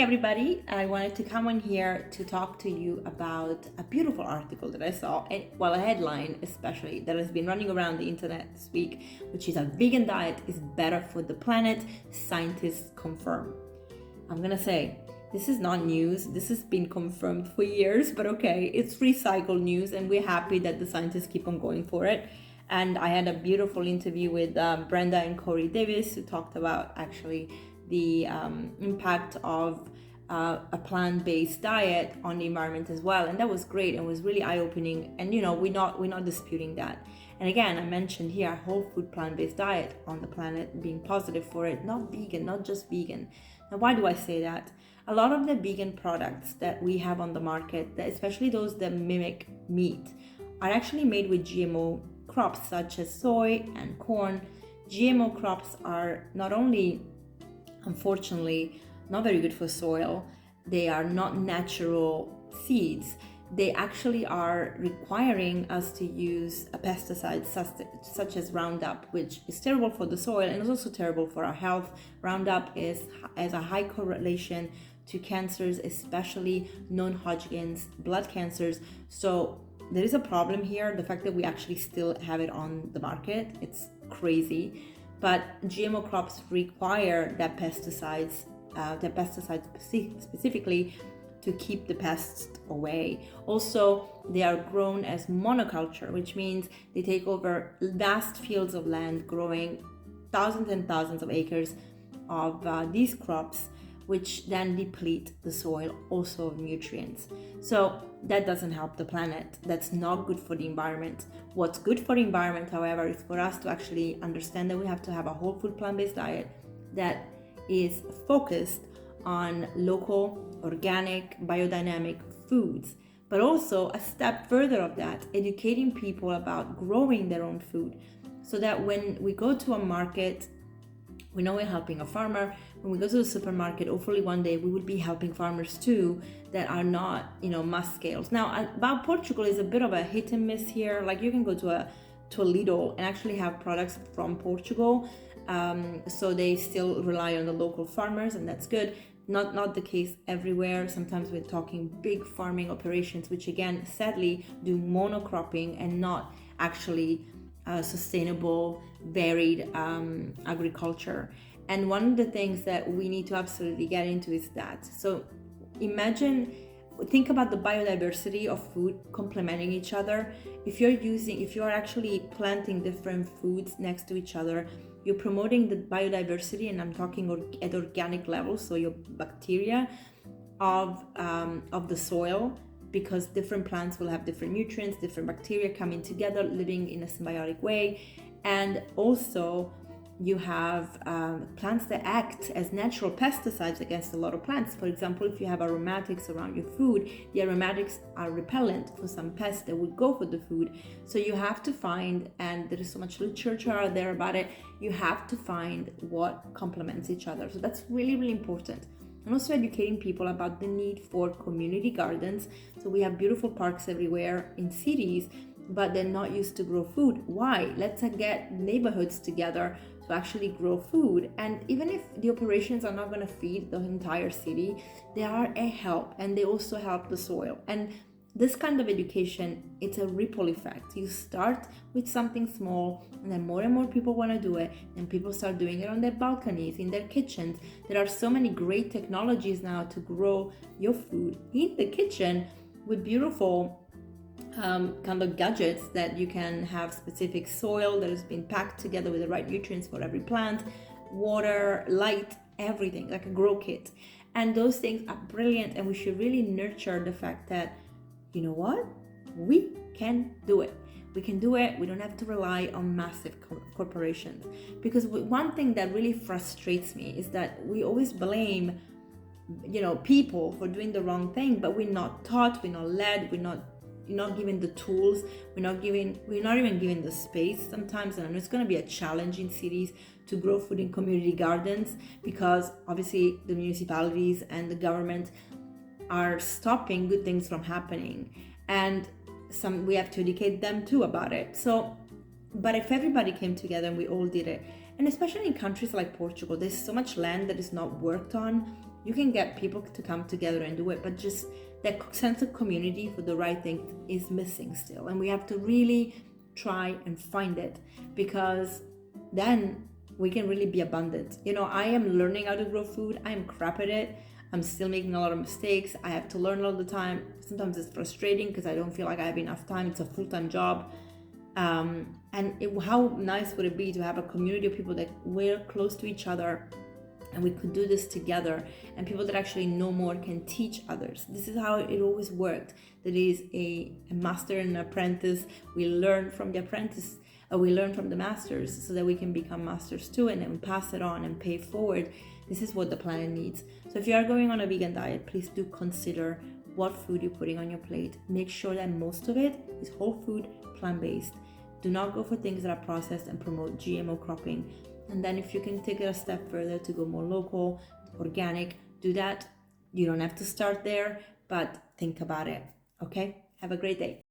everybody. I wanted to come on here to talk to you about a beautiful article that I saw, a headline especially, that has been running around the internet this week, which is: a vegan diet is better for the planet, scientists confirm. I'm gonna say, this is not news. This has been confirmed for years, but okay, it's recycled news, and we're happy that the scientists keep on going for it. And I had a beautiful interview with Brenda and Corey Davis, who talked about actually the impact of a plant-based diet on the environment as well, and that was great and was really eye-opening. And we're not disputing that. And again, I mentioned here whole food plant-based diet on the planet being positive for it, not vegan, not just vegan. Now, why do I say that? A lot of the vegan products that we have on the market, especially those that mimic meat, are actually made with GMO crops such as soy and corn. GMO crops are not only, unfortunately, not very good for soil, they are not natural seeds. They actually are requiring us to use a pesticide such as Roundup, which is terrible for the soil and is also terrible for our health. Roundup has a high correlation to cancers, especially non-Hodgkin's blood cancers. So there is a problem here. The fact that we actually still have it on the market, it's crazy. But GMO crops require that pesticides specifically to keep the pests away. Also, they are grown as monoculture, which means they take over vast fields of land, growing thousands and thousands of acres of these crops, which then deplete the soil also of nutrients. So that doesn't help the planet. That's not good for the environment. What's good for the environment, however, is for us to actually understand that we have to have a whole food plant-based diet that is focused on local, organic, biodynamic foods, but also a step further of that, educating people about growing their own food, so that when we go to a market, we know we're helping a farmer. When we go to the supermarket, hopefully one day we will be helping farmers too that are not, mass scales. Now, about Portugal is a bit of a hit and miss here. Like, you can go to a Lidl and actually have products from Portugal. So they still rely on the local farmers, and that's good. Not the case everywhere. Sometimes we're talking big farming operations, which again, sadly, do monocropping and not actually sustainable, varied agriculture. And one of the things that we need to absolutely get into is that. So think about the biodiversity of food complementing each other. If you're actually planting different foods next to each other, you're promoting the biodiversity, and I'm talking at organic level, so your bacteria of the soil, because different plants will have different nutrients, different bacteria coming together, living in a symbiotic way. And also you have plants that act as natural pesticides against a lot of plants. For example, if you have aromatics around your food, the aromatics are repellent for some pests that would go for the food. So you have to find, and there is so much literature out there about it, you have to find what complements each other. So that's really, really important. And also educating people about the need for community gardens. So we have beautiful parks everywhere in cities, but they're not used to grow food. Why? Let's get neighborhoods together to actually grow food. And even if the operations are not going to feed the entire city, they are a help, and they also help the soil. And this kind of education, it's a ripple effect. You start with something small, and then more and more people want to do it, and people start doing it on their balconies, in their kitchens. There are so many great technologies now to grow your food in the kitchen with beautiful kind of gadgets that you can have specific soil that has been packed together with the right nutrients for every plant, water, light, everything, like a grow kit. And those things are brilliant, and we should really nurture the fact that, you know what, we can do it. We can do it. We don't have to rely on massive corporations. Because one thing that really frustrates me is that we always blame, people for doing the wrong thing, but we're not taught, we're not led, we're not given the tools, we're not even given the space sometimes. And it's going to be a challenge in cities to grow food in community gardens, because obviously the municipalities and the government are stopping good things from happening, and we have to educate them too about it. So, but if everybody came together and we all did it, and especially in countries like Portugal, there's so much land that is not worked on. You can get people to come together and do it, but just that sense of community for the right thing is missing still. And we have to really try and find it, because then we can really be abundant. I am learning how to grow food. I am crap at it. I'm still making a lot of mistakes. I have to learn all the time. Sometimes it's frustrating because I don't feel like I have enough time. It's a full-time job. How nice would it be to have a community of people that we're close to each other and we could do this together, and people that actually know more can teach others. This is how it always worked. There is a master and an apprentice. We learn from the apprentice, we learn from the masters, so that we can become masters too, and then pass it on and pay forward. This is what the planet needs. So if you are going on a vegan diet, please do consider what food you're putting on your plate. Make sure that most of it is whole food, plant-based. Do not go for things that are processed and promote GMO cropping. And then if you can take it a step further to go more local, organic, do that. You don't have to start there, but think about it. Okay? Have a great day.